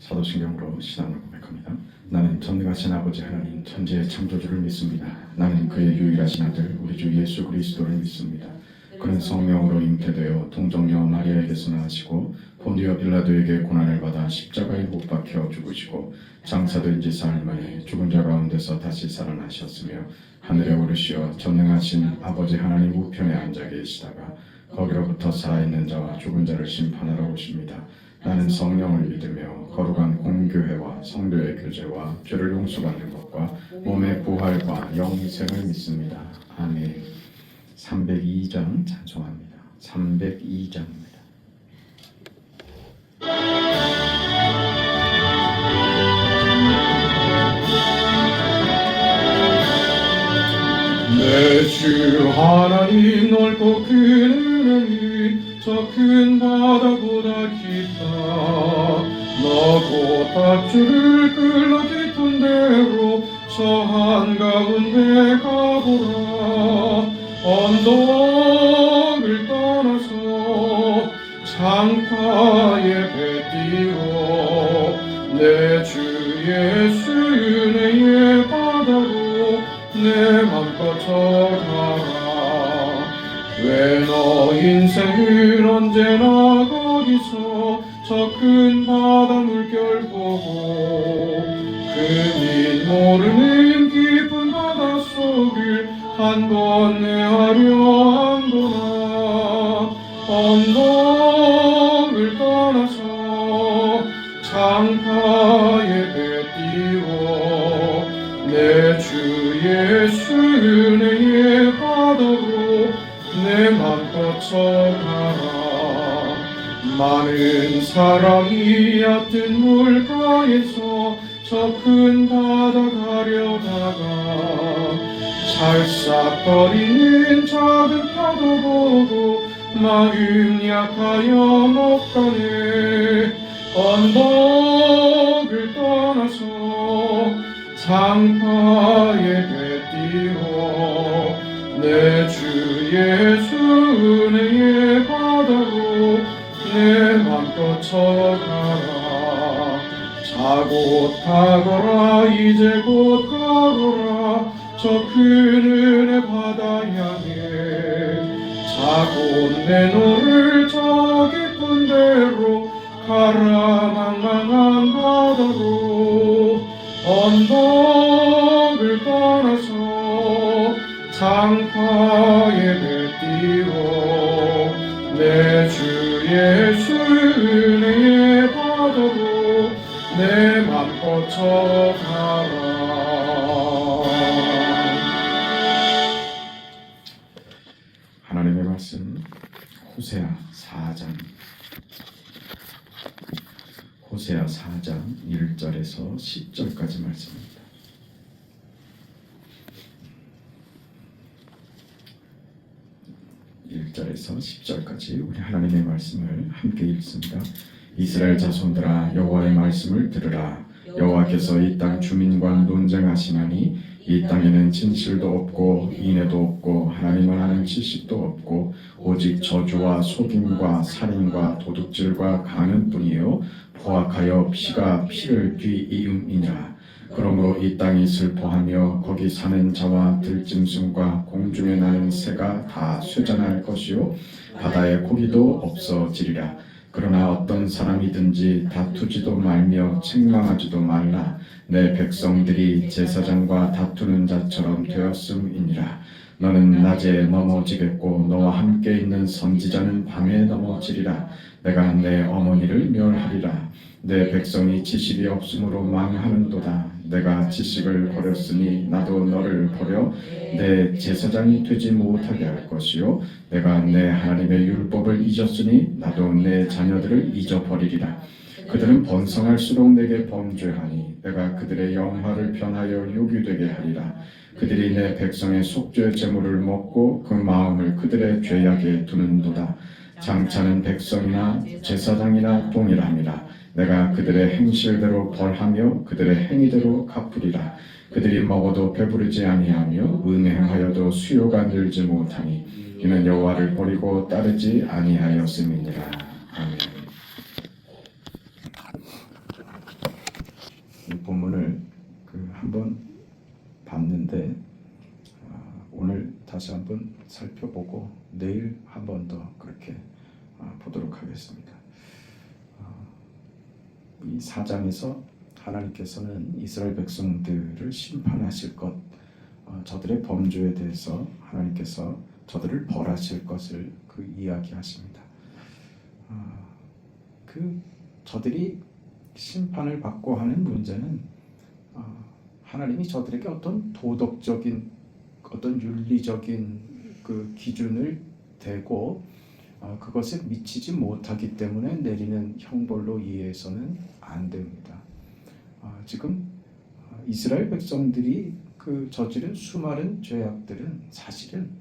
사도신경으로 신앙을 고백합니다. 나는 전능하신 아버지 하나님 천지의 창조주를 믿습니다. 나는 그의 유일하신 아들 우리 주 예수 그리스도를 믿습니다. 그는 성령으로 잉태되어 동정녀 마리아에게서 나시고 본디오 빌라도에게 고난을 받아 십자가에 못 박혀 죽으시고 장사된 지 사흘 만에 죽은 자 가운데서 다시 살아나셨으며 하늘에 오르시어 전능하신 아버지 하나님 우편에 앉아 계시다가 거기로부터 살아있는 자와 죽은 자를 심판하러 오십니다. 나는 성령을 믿으며 거룩한 공교회와 성도의 교제와 죄를 용서받는 것과 몸의 부활과 영생을 믿습니다. 아멘. 302장 찬송합니다. 302장입니다. 내 주 하나님 넓고 큰 은혜는 저 큰 바다보다 깊다. 너 곧 밧줄을 끌러 깊은 데로 저 한가운데 가보라. 언덕을 떠나서 장파에 배 띄워 내 주 예수 은혜의 바다로 내 맘껏 져가라. 왜 너 인생은 언제나 거기서 저 큰 바다 물결 보고 그밑 모르는 깊은 바닷속을 한 번 헤아려 한도나. 언덕을 떠나서 장파에 배 띄워 내 주 예수 은혜의 바다로 내 맘껏 져가라. 많은 사람이 얕은 물가에서 저 큰 바다 가려다가 찰싹거리는 작은 파도 보고 마음 약하여 못 가네. 언덕을 떠나서 장파에 배 띄워 내 주 예수 은혜의 바다로 내 맘껏 져가라. 자고 타거라 이제 곧 가거라 저 큰 은혜 바다 향해. 자고 내 노를 저 깊은 데로 가라. 망망한 바다로 언덕을 떠나서 장파에 배 띄워 내 주 예수 은혜의 바다로 내 맘껏 져가라. 하나님의 말씀 호세아 4장 호세아 4장 1절에서 10절까지 말씀입니다. 1절에서 10절까지 우리 하나님의 말씀을 함께 읽습니다. 이스라엘 자손들아 여호와의 말씀을 들으라. 여호와께서 이 땅 주민과 논쟁하시나니 이 땅에는 진실도 없고 인애도 없고 하나님을 아는 지식도 없고 오직 저주와 속임과 살인과 도둑질과 간음뿐이요 포악하여 피가 피를 뒤이음이니라. 그러므로 이 땅이 슬퍼하며 거기 사는 자와 들짐승과 공중에 나는 새가 다 쇠잔할 것이요 바다의 고기도 없어지리라. 그러나 어떤 사람이든지 다투지도 말며 책망하지도 말라. 내 백성들이 제사장과 다투는 자처럼 되었음이니라. 너는 낮에 넘어지겠고 너와 함께 있는 선지자는 밤에 넘어지리라. 내가 내 어머니를 멸하리라. 내 백성이 지식이 없으므로 망하는도다. 내가 지식을 버렸으니 나도 너를 버려 내 제사장이 되지 못하게 할 것이요 내가 내 하나님의 율법을 잊었으니 나도 내 자녀들을 잊어버리리라. 그들은 번성할수록 내게 범죄하니 내가 그들의 영화를 변하여 요기되게 하리라. 그들이 내 백성의 속죄 제물을 먹고 그 마음을 그들의 죄악에 두는도다. 장차는 백성이나 제사장이나 동일함이라. 내가 그들의 행실대로 벌하며 그들의 행위대로 갚으리라. 그들이 먹어도 배부르지 아니하며 음행하여도 수요가 늘지 못하니 이는 여호와를 버리고 따르지 아니하였음이니라. 아멘. 다시 한번 살펴보고 내일 한 번 더 그렇게 보도록 하겠습니다. 이 4장에서 하나님께서는 이스라엘 백성들을 심판하실 것, 저들의 범죄에 대해서 하나님께서 저들을 벌하실 것을 이야기하십니다. 저들이 심판을 받고 하는 문제는 하나님이 저들에게 어떤 도덕적인 어떤 윤리적인 기준을 대고 그것에 미치지 못하기 때문에 내리는 형벌로 이해해서는 안 됩니다. 지금 이스라엘 백성들이 저지른 수많은 죄악들은 사실은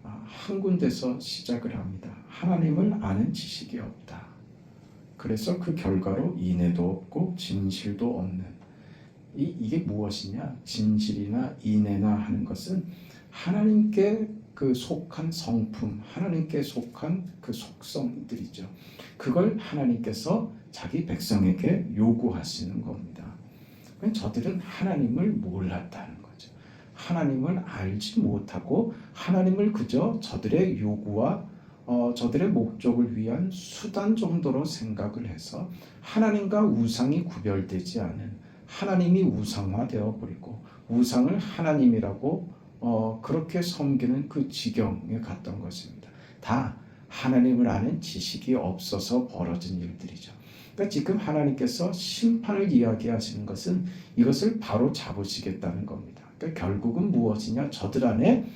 한 군데서 시작을 합니다. 하나님을 아는 지식이 없다. 그래서 그 결과로 인애도 없고 진실도 없는 이게 무엇이냐? 진실이나 인애나 하는 것은 하나님께 속한 성품, 하나님께 속한 속성들이죠. 그걸 하나님께서 자기 백성에게 요구하시는 겁니다. 저들은 하나님을 몰랐다는 거죠. 하나님을 알지 못하고 하나님을 그저 저들의 요구와 저들의 목적을 위한 수단 정도로 생각을 해서 하나님과 우상이 구별되지 않은 하나님이 우상화되어 버리고 우상을 하나님이라고 그렇게 섬기는 지경에 갔던 것입니다. 다 하나님을 아는 지식이 없어서 벌어진 일들이죠. 그러니까 지금 하나님께서 심판을 이야기하시는 것은 이것을 바로 잡으시겠다는 겁니다. 그러니까 결국은 무엇이냐? 저들 안에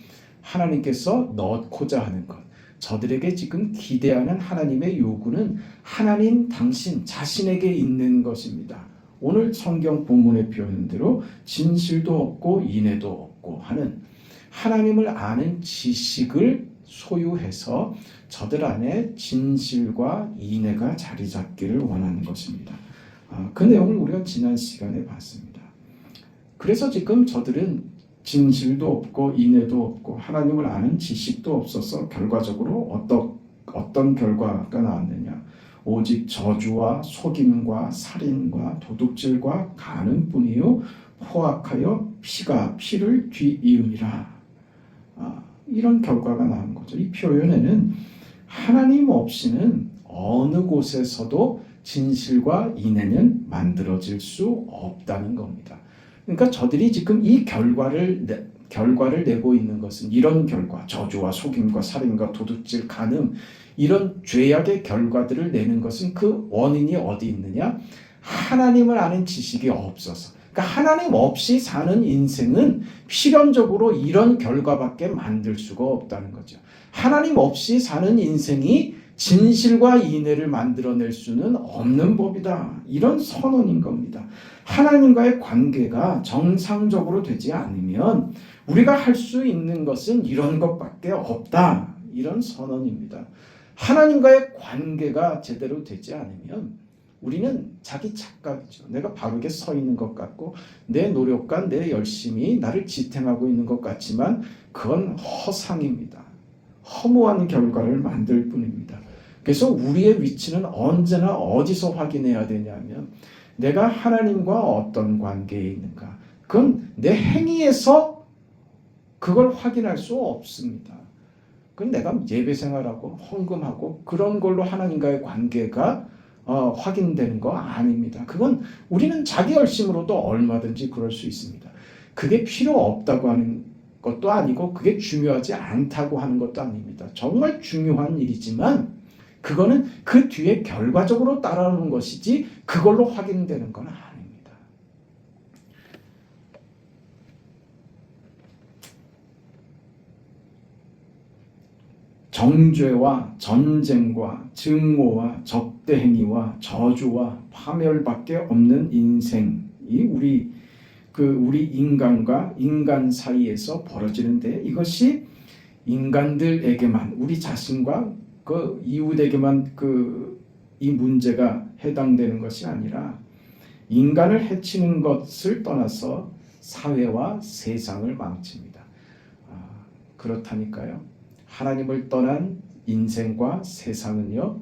하나님께서 넣고자 하는 것, 저들에게 지금 기대하는 하나님의 요구는 하나님 당신 자신에게 있는 것입니다. 오늘 성경 본문의 표현대로 진실도 없고 인애도 없고 하는 하나님을 아는 지식을 소유해서 저들 안에 진실과 인애가 자리 잡기를 원하는 것입니다. 그 내용을 우리가 지난 시간에 봤습니다. 그래서 지금 저들은 진실도 없고 인애도 없고 하나님을 아는 지식도 없어서 결과적으로 어떤 결과가 나왔느냐? 오직 저주와 속임과 살인과 도둑질과 간음뿐이요 포악하여 피를 뒤이음이라. 이런 결과가 나온 거죠. 이 표현에는 하나님 없이는 어느 곳에서도 진실과 인애는 만들어질 수 없다는 겁니다. 그러니까 저들이 지금 이 결과를 내고 있는 것은 이런 결과, 저주와 속임과 살인과 도둑질, 간음 이런 죄악의 결과들을 내는 것은 그 원인이 어디 있느냐? 하나님을 아는 지식이 없어서. 그러니까 하나님 없이 사는 인생은 필연적으로 이런 결과밖에 만들 수가 없다는 거죠. 하나님 없이 사는 인생이 진실과 인애를 만들어낼 수는 없는 법이다. 이런 선언인 겁니다. 하나님과의 관계가 정상적으로 되지 않으면 우리가 할 수 있는 것은 이런 것밖에 없다. 이런 선언입니다. 하나님과의 관계가 제대로 되지 않으면 우리는 자기 착각이죠. 내가 바르게 서 있는 것 같고 내 노력과 내 열심이 나를 지탱하고 있는 것 같지만 그건 허상입니다. 허무한 결과를 만들 뿐입니다. 그래서 우리의 위치는 언제나 어디서 확인해야 되냐면 내가 하나님과 어떤 관계에 있는가. 그건 내 행위에서 그걸 확인할 수 없습니다. 그건 내가 예배 생활하고 헌금하고 그런 걸로 하나님과의 관계가 확인되는 거 아닙니다. 그건 우리는 자기 열심으로도 얼마든지 그럴 수 있습니다. 그게 필요 없다고 하는 것도 아니고 그게 중요하지 않다고 하는 것도 아닙니다. 정말 중요한 일이지만 그거는 그 뒤에 결과적으로 따라오는 것이지 그걸로 확인되는 건 아닙니다. 정죄와 전쟁과 증오와 적대행위와 저주와 파멸밖에 없는 인생이 우리 인간과 인간 사이에서 벌어지는데 이것이 인간들에게만 우리 자신과 그 이웃에게만 이 문제가 해당되는 것이 아니라 인간을 해치는 것을 떠나서 사회와 세상을 망칩니다. 그렇다니까요. 하나님을 떠난 인생과 세상은요,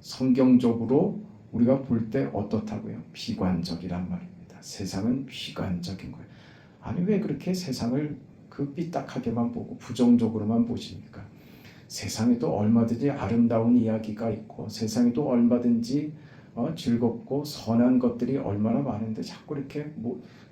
성경적으로 우리가 볼 때 어떻다고요? 비관적이란 말입니다. 세상은 비관적인 거예요. 아니 왜 그렇게 세상을 그 삐딱하게만 보고 부정적으로만 보십니까? 세상에도 얼마든지 아름다운 이야기가 있고 세상에도 얼마든지 즐겁고 선한 것들이 얼마나 많은데 자꾸 이렇게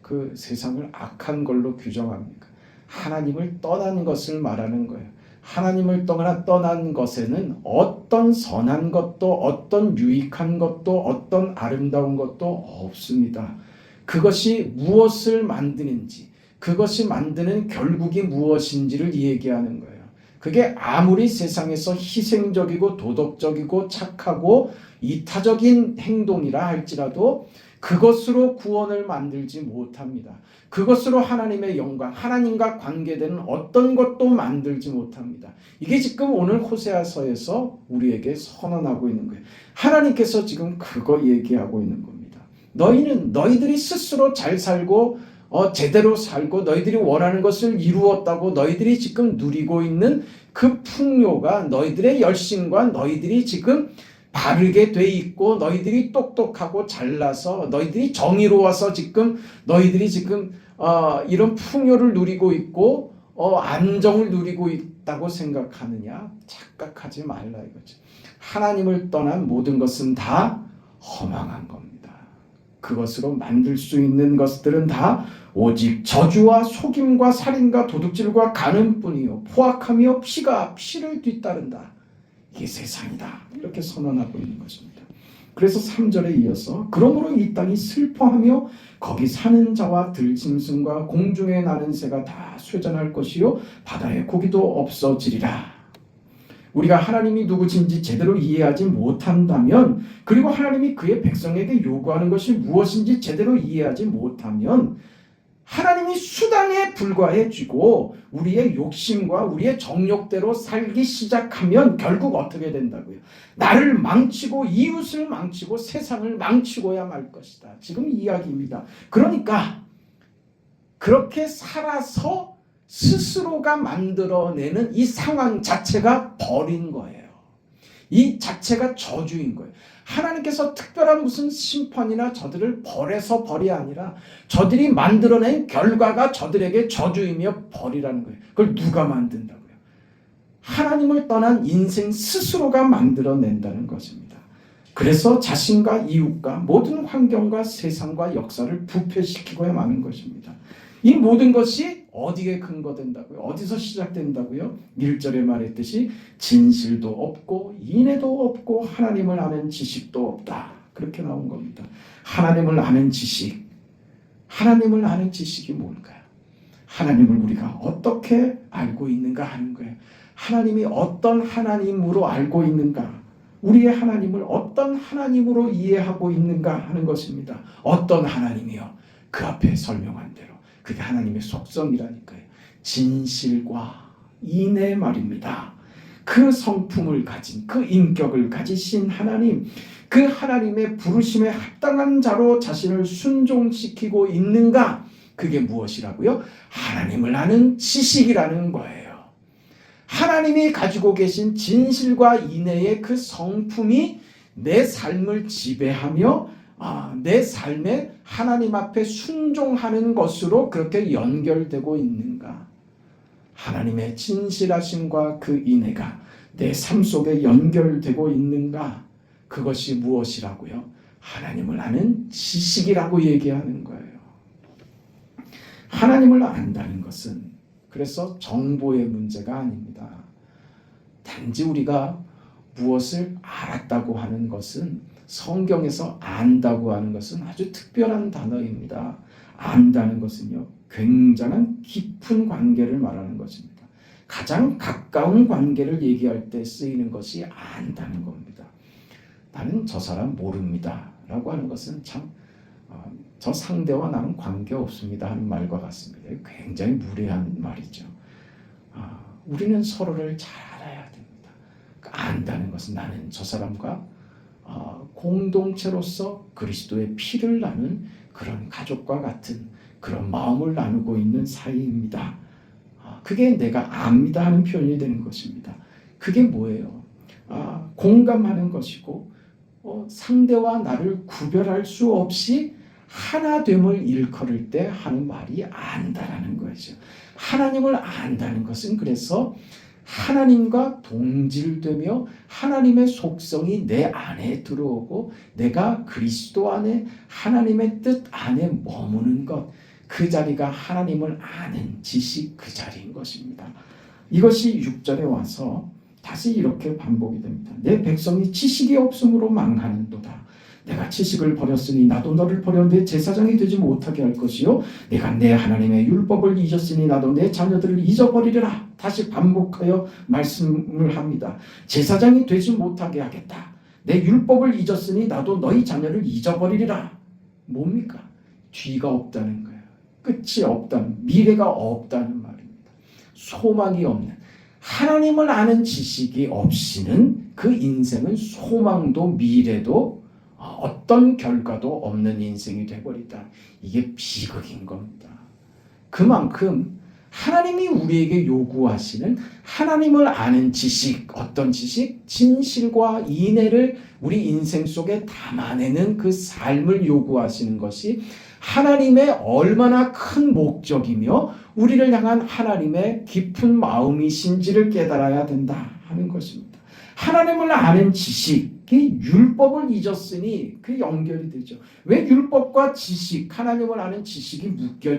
그 세상을 악한 걸로 규정합니까? 하나님을 떠난 것을 말하는 거예요. 하나님을 떠난 것에는 어떤 선한 것도 어떤 유익한 것도 어떤 아름다운 것도 없습니다. 그것이 무엇을 만드는지, 그것이 만드는 결국이 무엇인지를 얘기하는 거예요. 그게 아무리 세상에서 희생적이고 도덕적이고 착하고 이타적인 행동이라 할지라도 그것으로 구원을 만들지 못합니다. 그것으로 하나님의 영광, 하나님과 관계되는 어떤 것도 만들지 못합니다. 이게 지금 오늘 호세아서에서 우리에게 선언하고 있는 거예요. 하나님께서 지금 그거 얘기하고 있는 겁니다. 너희들이 스스로 잘 살고 제대로 살고 너희들이 원하는 것을 이루었다고 너희들이 지금 누리고 있는 그 풍요가 너희들의 열심과 너희들이 지금 바르게 돼 있고 너희들이 똑똑하고 잘나서 너희들이 정의로워서 지금 너희들이 지금 이런 풍요를 누리고 있고 안정을 누리고 있다고 생각하느냐? 착각하지 말라 이거죠. 하나님을 떠난 모든 것은 다 허망한 겁니다. 그것으로 만들 수 있는 것들은 다 오직 저주와 속임과 살인과 도둑질과 간음뿐이요 포악함이요 피를 뒤따른다. 이게 세상이다. 이렇게 선언하고 있는 것입니다. 그래서 3절에 이어서 그러므로 이 땅이 슬퍼하며 거기 사는 자와 들짐승과 공중에 나는 새가 다 쇠잔할 것이요 바다의 고기도 없어지리라. 우리가 하나님이 누구신지 제대로 이해하지 못한다면 그리고 하나님이 그의 백성에게 요구하는 것이 무엇인지 제대로 이해하지 못하면 하나님이 수단에 불과해지고 우리의 욕심과 우리의 정욕대로 살기 시작하면 결국 어떻게 된다고요? 나를 망치고 이웃을 망치고 세상을 망치고야 말 것이다. 지금 이야기입니다. 그러니까 그렇게 살아서 스스로가 만들어내는 이 상황 자체가 벌인 거예요. 이 자체가 저주인 거예요. 하나님께서 특별한 무슨 심판이나 저들을 벌해서 벌이 아니라 저들이 만들어낸 결과가 저들에게 저주이며 벌이라는 거예요. 그걸 누가 만든다고요? 하나님을 떠난 인생 스스로가 만들어낸다는 것입니다. 그래서 자신과 이웃과 모든 환경과 세상과 역사를 부패시키고야 마는 것입니다. 이 모든 것이 어디에 근거된다고요? 어디서 시작된다고요? 1절에 말했듯이 진실도 없고 인애도 없고 하나님을 아는 지식도 없다. 그렇게 나온 겁니다. 하나님을 아는 지식. 하나님을 아는 지식이 뭘까요? 하나님을 우리가 어떻게 알고 있는가 하는 거예요. 하나님이 어떤 하나님으로 알고 있는가? 우리의 하나님을 어떤 하나님으로 이해하고 있는가 하는 것입니다. 어떤 하나님이요? 그 앞에 설명한 대로. 그게 하나님의 속성이라니까요. 진실과 인애 말입니다. 그 성품을 가진 그 인격을 가지신 하나님, 그 하나님의 부르심에 합당한 자로 자신을 순종시키고 있는가? 그게 무엇이라고요? 하나님을 아는 지식이라는 거예요. 하나님이 가지고 계신 진실과 인애의 그 성품이 내 삶을 지배하며 내 삶에 하나님 앞에 순종하는 것으로 그렇게 연결되고 있는가? 하나님의 진실하심과 그 인애가 내 삶 속에 연결되고 있는가? 그것이 무엇이라고요? 하나님을 아는 지식이라고 얘기하는 거예요. 하나님을 안다는 것은 그래서 정보의 문제가 아닙니다. 단지 우리가 무엇을 알았다고 하는 것은 성경에서 안다고 하는 것은 아주 특별한 단어입니다. 안다는 것은요, 굉장한 깊은 관계를 말하는 것입니다. 가장 가까운 관계를 얘기할 때 쓰이는 것이 안다는 겁니다. 나는 저 사람 모릅니다 라고 하는 것은 참 저 상대와 나는 관계없습니다 하는 말과 같습니다. 굉장히 무례한 말이죠. 우리는 서로를 잘 알아야 됩니다. 안다는 것은 나는 저 사람과 공동체로서 그리스도의 피를 나눈 그런 가족과 같은 그런 마음을 나누고 있는 사이입니다. 그게 내가 압니다 하는 표현이 되는 것입니다. 그게 뭐예요? 공감하는 것이고 상대와 나를 구별할 수 없이 하나됨을 일컬을 때 하는 말이 안다라는 거죠. 하나님을 안다는 것은 그래서 하나님과 동질되며 하나님의 속성이 내 안에 들어오고 내가 그리스도 안에 하나님의 뜻 안에 머무는 것, 그 자리가 하나님을 아는 지식 그 자리인 것입니다. 이것이 6절에 와서 다시 이렇게 반복이 됩니다. 내 백성이 지식이 없음으로 망하는도다. 내가 지식을 버렸으니 나도 너를 버려 내 제사장이 되지 못하게 할 것이요 내가 내 하나님의 율법을 잊었으니 나도 내 자녀들을 잊어버리리라. 다시 반복하여 말씀을 합니다. 제사장이 되지 못하게 하겠다. 내 율법을 잊었으니 나도 너희 자녀를 잊어버리리라. 뭡니까? 뒤가 없다는 거예요. 끝이 없다는, 미래가 없다는 말입니다. 소망이 없는, 하나님을 아는 지식이 없이는 그 인생은 소망도 미래도 어떤 결과도 없는 인생이 되어버리다. 이게 비극인 겁니다. 그만큼 하나님이 우리에게 요구하시는 하나님을 아는 지식, 어떤 지식? 진실과 인애를 우리 인생 속에 담아내는 그 삶을 요구하시는 것이 하나님의 얼마나 큰 목적이며 우리를 향한 하나님의 깊은 마음이신지를 깨달아야 된다 하는 것입니다. 하나님을 아는 지식이 율법을 잊었으니 그 연결이 되죠. 왜 율법과 지식, 하나님을 아는 지식이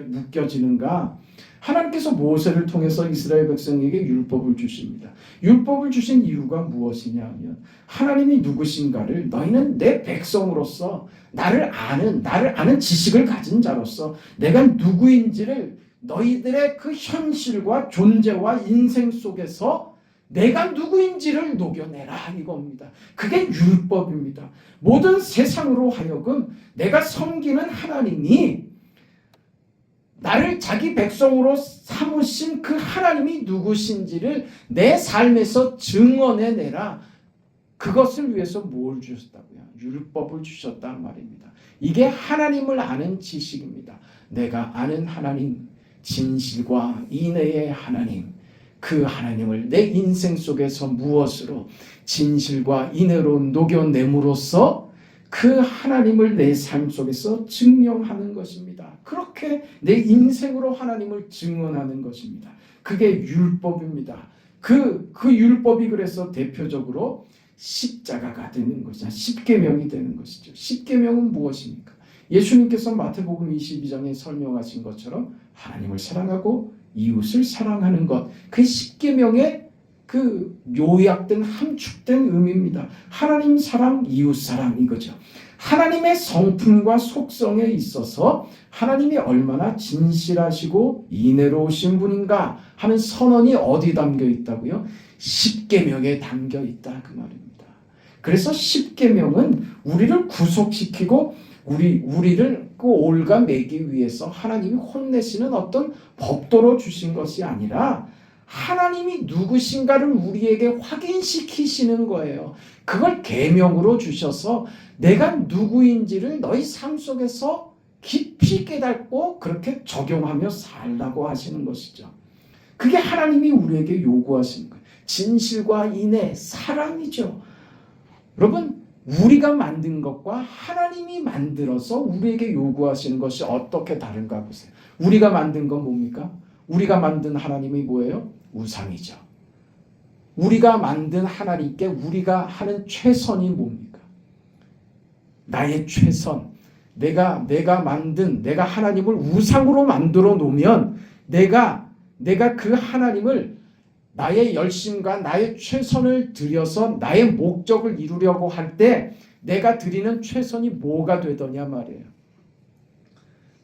묶여지는가? 하나님께서 모세를 통해서 이스라엘 백성에게 율법을 주십니다. 율법을 주신 이유가 무엇이냐 하면 하나님이 누구신가를 너희는 내 백성으로서 나를 아는 지식을 가진 자로서 내가 누구인지를 너희들의 그 현실과 존재와 인생 속에서 내가 누구인지를 녹여내라 이겁니다. 그게 율법입니다. 모든 세상으로 하여금 내가 섬기는 하나님이 나를 자기 백성으로 삼으신 그 하나님이 누구신지를 내 삶에서 증언해내라. 그것을 위해서 뭘 주셨다고요? 율법을 주셨단 말입니다. 이게 하나님을 아는 지식입니다. 내가 아는 하나님, 진실과 인애의 하나님, 그 하나님을 내 인생 속에서 무엇으로 진실과 인애로 녹여냄으로써 그 하나님을 내 삶 속에서 증명하는 것입니다. 그렇게 내 인생으로 하나님을 증언하는 것입니다. 그게 율법입니다. 그 율법이 그래서 대표적으로 십자가가 되는 것이죠. 십계명이 되는 것이죠. 십계명은 무엇입니까? 예수님께서 마태복음 22장에 설명하신 것처럼 하나님을 사랑하고 이웃을 사랑하는 것, 그 십계명의 그 요약된 함축된 의미입니다. 하나님 사랑, 이웃 사랑 이거죠. 하나님의 성품과 속성에 있어서 하나님이 얼마나 진실하시고 인애로우신 분인가 하는 선언이 어디 담겨 있다고요? 십계명에 담겨 있다 그 말입니다. 그래서 십계명은 우리를 구속시키고 우리를 그 올가매기 위해서 하나님이 혼내시는 어떤 법도로 주신 것이 아니라 하나님이 누구신가를 우리에게 확인시키시는 거예요. 그걸 계명으로 주셔서 내가 누구인지를 너희 삶 속에서 깊이 깨닫고 그렇게 적용하며 살라고 하시는 것이죠. 그게 하나님이 우리에게 요구하시는 거예요. 진실과 인애, 사랑이죠. 여러분, 우리가 만든 것과 하나님이 만들어서 우리에게 요구하시는 것이 어떻게 다른가 보세요. 우리가 만든 건 뭡니까? 우리가 만든 하나님이 뭐예요? 우상이죠. 우리가 만든 하나님께 우리가 하는 최선이 뭡니까? 나의 최선. 내가 하나님을 우상으로 만들어 놓으면 내가 그 하나님을 나의 열심과 나의 최선을 들여서 나의 목적을 이루려고 할 때 내가 드리는 최선이 뭐가 되더냐 말이에요.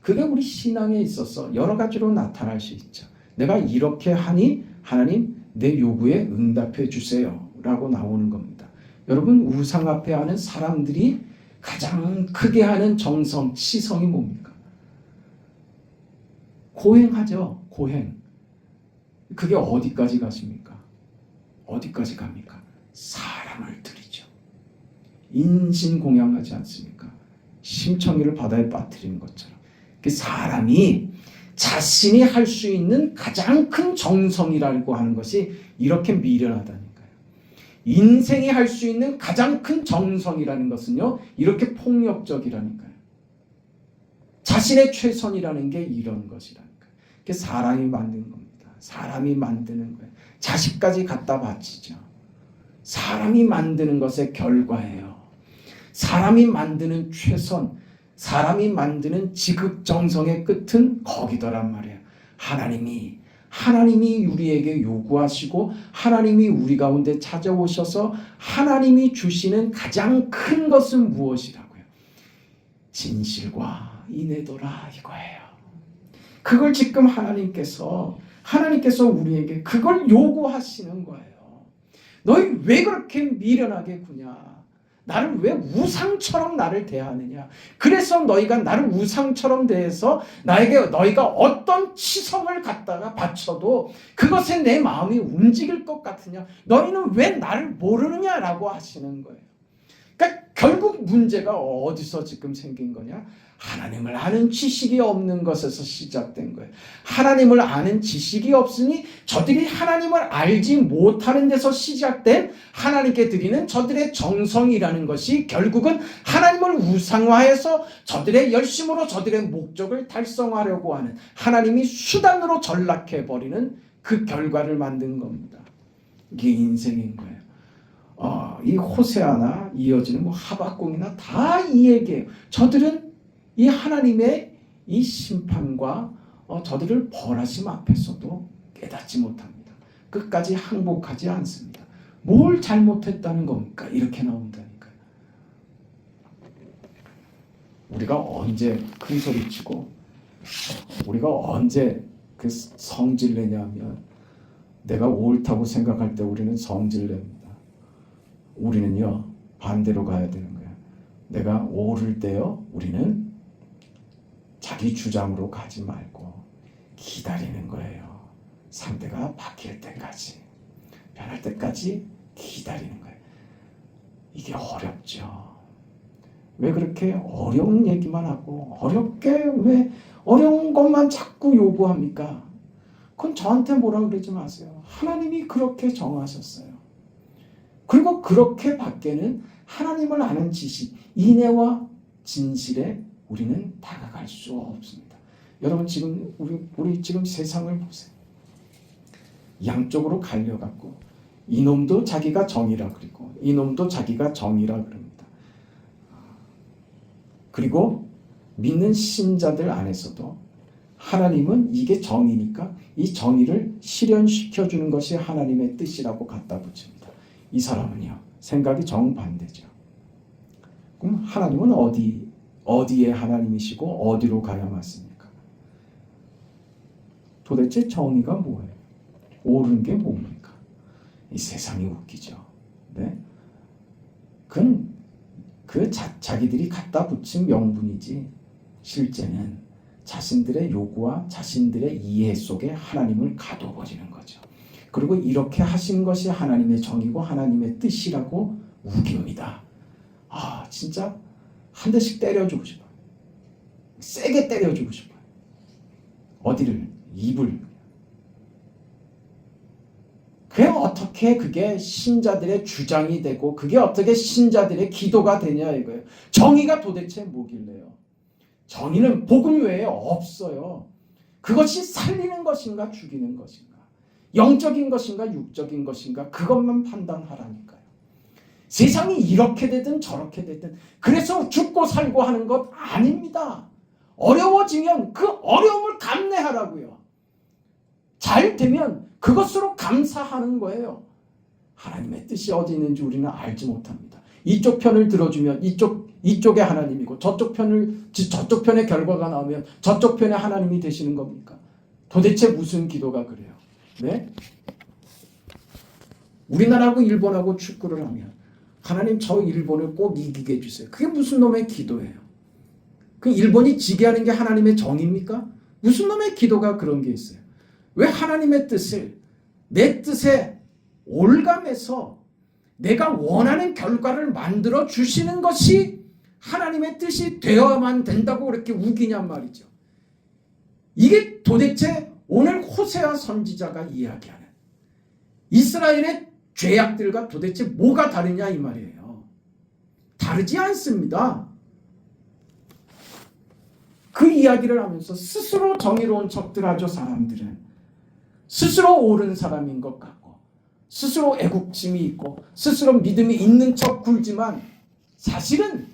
그게 우리 신앙에 있어서 여러 가지로 나타날 수 있죠. 내가 이렇게 하니 하나님 내 요구에 응답해 주세요 라고 나오는 겁니다. 여러분, 우상 앞에 하는 사람들이 가장 크게 하는 치성이 뭡니까? 고행하죠. 고행. 그게 어디까지 가십니까? 어디까지 갑니까? 사람을 드리죠. 인신공양하지 않습니까? 심청이를 바다에 빠뜨리는 것처럼. 그 사람이 자신이 할 수 있는 가장 큰 정성이라고 하는 것이 이렇게 미련하다니까요. 인생이 할 수 있는 가장 큰 정성이라는 것은요, 이렇게 폭력적이라니까요. 자신의 최선이라는 게 이런 것이라니까. 그게 사람이 만든 겁니다. 사람이 만드는 거예요. 자식까지 갖다 바치죠. 사람이 만드는 것의 결과예요. 사람이 만드는 최선, 사람이 만드는 지극정성의 끝은 거기더란 말이에요. 하나님이 우리에게 요구하시고 하나님이 우리 가운데 찾아오셔서 하나님이 주시는 가장 큰 것은 무엇이라고요? 진실과 인애도라 이거예요. 그걸 지금 하나님께서 우리에게 그걸 요구하시는 거예요. 너희 왜 그렇게 미련하게 구냐? 나를 왜 우상처럼 나를 대하느냐? 그래서 너희가 나를 우상처럼 대해서 너희가 어떤 치성을 갖다가 바쳐도 그것에 내 마음이 움직일 것 같으냐? 너희는 왜 나를 모르느냐라고 하시는 거예요. 그러니까 결국 문제가 어디서 지금 생긴 거냐? 하나님을 아는 지식이 없는 것에서 시작된 거예요. 하나님을 아는 지식이 없으니 저들이 하나님을 알지 못하는 데서 시작된 하나님께 드리는 저들의 정성이라는 것이 결국은 하나님을 우상화해서 저들의 열심으로 저들의 목적을 달성하려고 하는 하나님이 수단으로 전락해버리는 그 결과를 만든 겁니다. 이게 인생인 거예요. 이 호세아나 이어지는 하박국이나 다 이 얘기예요. 저들은 이 하나님의 이 심판과 저들을 벌하심 앞에서도 깨닫지 못합니다. 끝까지 항복하지 않습니다. 뭘 잘못했다는 겁니까? 이렇게 나온다니까요. 우리가 언제 큰 소리치고 우리가 언제 그 성질 내냐면 내가 옳다고 생각할 때 우리는 성질 냅니다. 우리는요 반대로 가야 되는 거예요. 내가 옳을 때요 우리는 자기 주장으로 가지 말고 기다리는 거예요. 상대가 바뀔 때까지, 변할 때까지 기다리는 거예요. 이게 어렵죠. 왜 그렇게 어려운 얘기만 하고 왜 어려운 것만 자꾸 요구합니까? 그건 저한테 뭐라 그러지 마세요. 하나님이 그렇게 정하셨어요. 그리고 그렇게 밖에는 하나님을 아는 지식, 인애와 진실에 우리는 다가갈 수 없습니다. 여러분 지금 우리 지금 세상을 보세요. 양쪽으로 갈려갖고 이놈도 자기가 정이라 그러고 이놈도 자기가 정이라 그럽니다. 그리고 믿는 신자들 안에서도 하나님은 이게 정의니까 이 정의를 실현시켜주는 것이 하나님의 뜻이라고 갖다 붙입니다. 이 사람은요 생각이 정반대죠. 그럼 하나님은 어디에 하나님이시고 어디로 가야 맞습니까? 도대체 정의가 뭐예요? 옳은 게 뭡니까? 이 세상이 웃기죠. 네? 그건 자기들이 갖다 붙인 명분이지 실제는 자신들의 요구와 자신들의 이해 속에 하나님을 가둬버리는 거죠. 그리고 이렇게 하신 것이 하나님의 정의고 하나님의 뜻이라고 우깁니다. 진짜 한 대씩 때려주고 싶어요. 세게 때려주고 싶어요. 어디를? 입을. 그게 어떻게 그게 신자들의 주장이 되고 그게 어떻게 신자들의 기도가 되냐 이거예요. 정의가 도대체 뭐길래요? 정의는 복음 외에 없어요. 그것이 살리는 것인가 죽이는 것인가 영적인 것인가 육적인 것인가 그것만 판단하라니까요. 세상이 이렇게 되든 저렇게 되든 그래서 죽고 살고 하는 것 아닙니다. 어려워지면 그 어려움을 감내하라고요. 잘 되면 그것으로 감사하는 거예요. 하나님의 뜻이 어디 있는지 우리는 알지 못합니다. 이쪽 편을 들어주면 이쪽에 하나님이고 저쪽 편의 결과가 나오면 저쪽 편에 하나님이 되시는 겁니까? 도대체 무슨 기도가 그래요? 네? 우리나라하고 일본하고 축구를 하면 하나님 저 일본을 꼭 이기게 해주세요. 그게 무슨 놈의 기도예요? 그 일본이 지게 하는 게 하나님의 정입니까? 무슨 놈의 기도가 그런 게 있어요? 왜 하나님의 뜻을 내 뜻에 올감해서 내가 원하는 결과를 만들어 주시는 것이 하나님의 뜻이 되어야만 된다고 그렇게 우기냔 말이죠. 이게 도대체 오늘 호세아 선지자가 이야기하는 이스라엘의 죄악들과 도대체 뭐가 다르냐 이 말이에요. 다르지 않습니다. 그 이야기를 하면서 스스로 정의로운 척들 하죠. 사람들은 스스로 옳은 사람인 것 같고 스스로 애국심이 있고 스스로 믿음이 있는 척 굴지만 사실은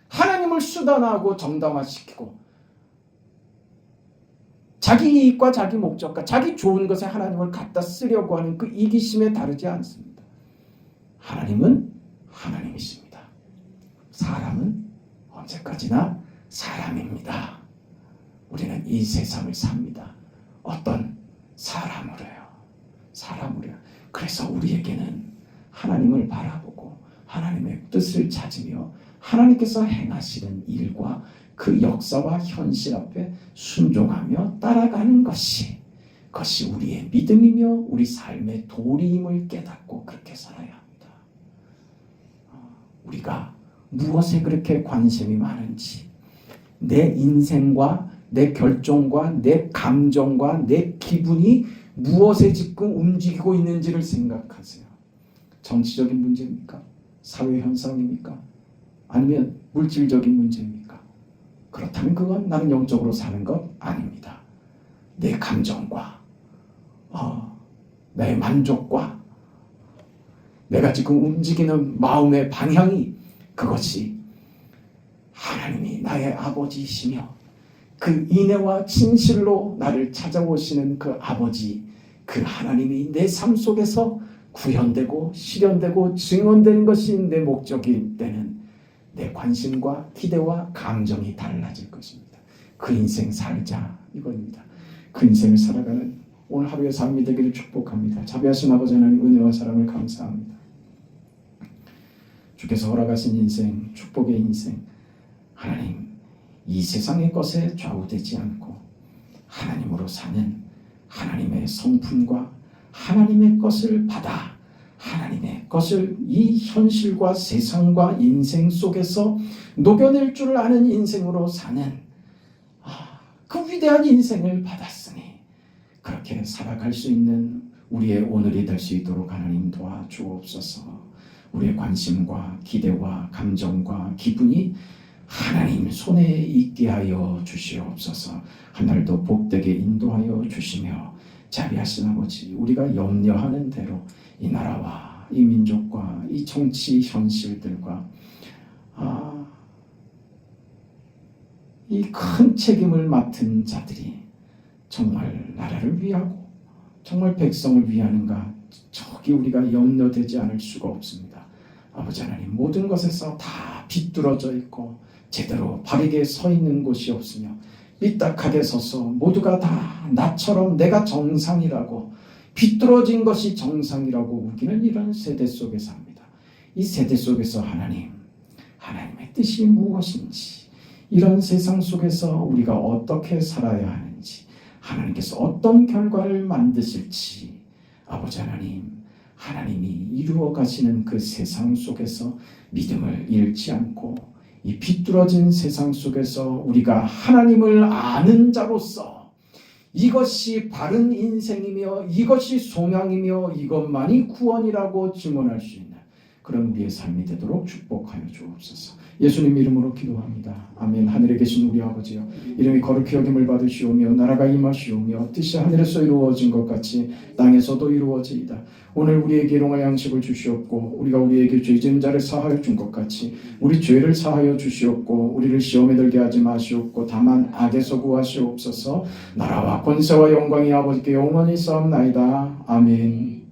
하나님을 수단화하고 정당화시키고 자기 이익과 자기 목적과 자기 좋은 것에 하나님을 갖다 쓰려고 하는 그 이기심에 다르지 않습니다. 하나님은 하나님이십니다. 사람은 언제까지나 사람입니다. 우리는 이 세상을 삽니다. 어떤 사람으로요. 사람으로요. 그래서 우리에게는 하나님을 바라보고 하나님의 뜻을 찾으며 하나님께서 행하시는 일과 그 역사와 현실 앞에 순종하며 따라가는 그것이 우리의 믿음이며 우리 삶의 도리임을 깨닫고 그렇게 살아야 합니다. 우리가 무엇에 그렇게 관심이 많은지, 내 인생과 내 결정과 내 감정과 내 기분이 무엇에 지금 움직이고 있는지를 생각하세요. 정치적인 문제입니까? 사회 현상입니까? 아니면 물질적인 문제입니까? 그렇다면 그건 나는 영적으로 사는 것 아닙니다. 내 감정과 내 만족과 내가 지금 움직이는 마음의 방향이 그것이 하나님이 나의 아버지이시며 그 인애와 진실로 나를 찾아오시는 그 아버지, 그 하나님이 내 삶 속에서 구현되고 실현되고 증언되는 것이 내 목적일 때는 내 관심과 기대와 감정이 달라질 것입니다. 그 인생 살자 이겁니다. 그 인생을 살아가는 오늘 하루의 삶이 되기를 축복합니다. 자비하신 아버지 하나님 은혜와 사랑을 감사합니다. 주께서 허락하신 인생, 축복의 인생, 하나님 이 세상의 것에 좌우되지 않고 하나님으로 사는 하나님의 성품과 하나님의 것을 받아 하나님의 것을 이 현실과 세상과 인생 속에서 녹여낼 줄 아는 인생으로 사는 그 위대한 인생을 받았으니 그렇게 살아갈 수 있는 우리의 오늘이 될 수 있도록 하나님 도와주옵소서. 우리의 관심과 기대와 감정과 기분이 하나님 손에 있게 하여 주시옵소서. 하늘도 복되게 인도하여 주시며 자비하신 아버지, 우리가 염려하는 대로 이 나라와 이 민족과 이 정치 현실들과 이 큰 책임을 맡은 자들이 정말 나라를 위하고 정말 백성을 위하는가, 저기 우리가 염려되지 않을 수가 없습니다. 아버지 하나님, 모든 것에서 다 비뚤어져 있고 제대로 바르게 서 있는 곳이 없으며 삐딱하게 서서 모두가 다 나처럼 내가 정상이라고 비뚤어진 것이 정상이라고 우기는 이런 세대 속에 삽니다. 이 세대 속에서 하나님의 뜻이 무엇인지, 이런 세상 속에서 우리가 어떻게 살아야 하는지, 하나님께서 어떤 결과를 만드실지, 아버지 하나님이 이루어 가시는 그 세상 속에서 믿음을 잃지 않고 이 비뚤어진 세상 속에서 우리가 하나님을 아는 자로서 이것이 바른 인생이며 이것이 소망이며 이것만이 구원이라고 증언할 수 있는 그런 우리의 삶이 되도록 축복하여 주옵소서. 예수님 이름으로 기도합니다. 아멘. 하늘에 계신 우리 아버지여, 이름이 거룩히 여김을 받으시오며 나라가 임하시오며 뜻이 하늘에서 이루어진 것 같이 땅에서도 이루어지이다. 오늘 우리에게 일용할 양식을 주시옵고 우리가 우리에게 죄 지은 자를 사하여 준 것 같이 우리 죄를 사하여 주시옵고 우리를 시험에 들게 하지 마시옵고 다만 악에서 구하시옵소서. 나라와 권세와 영광이 아버지께 영원히 쌓옵나이다. 아멘.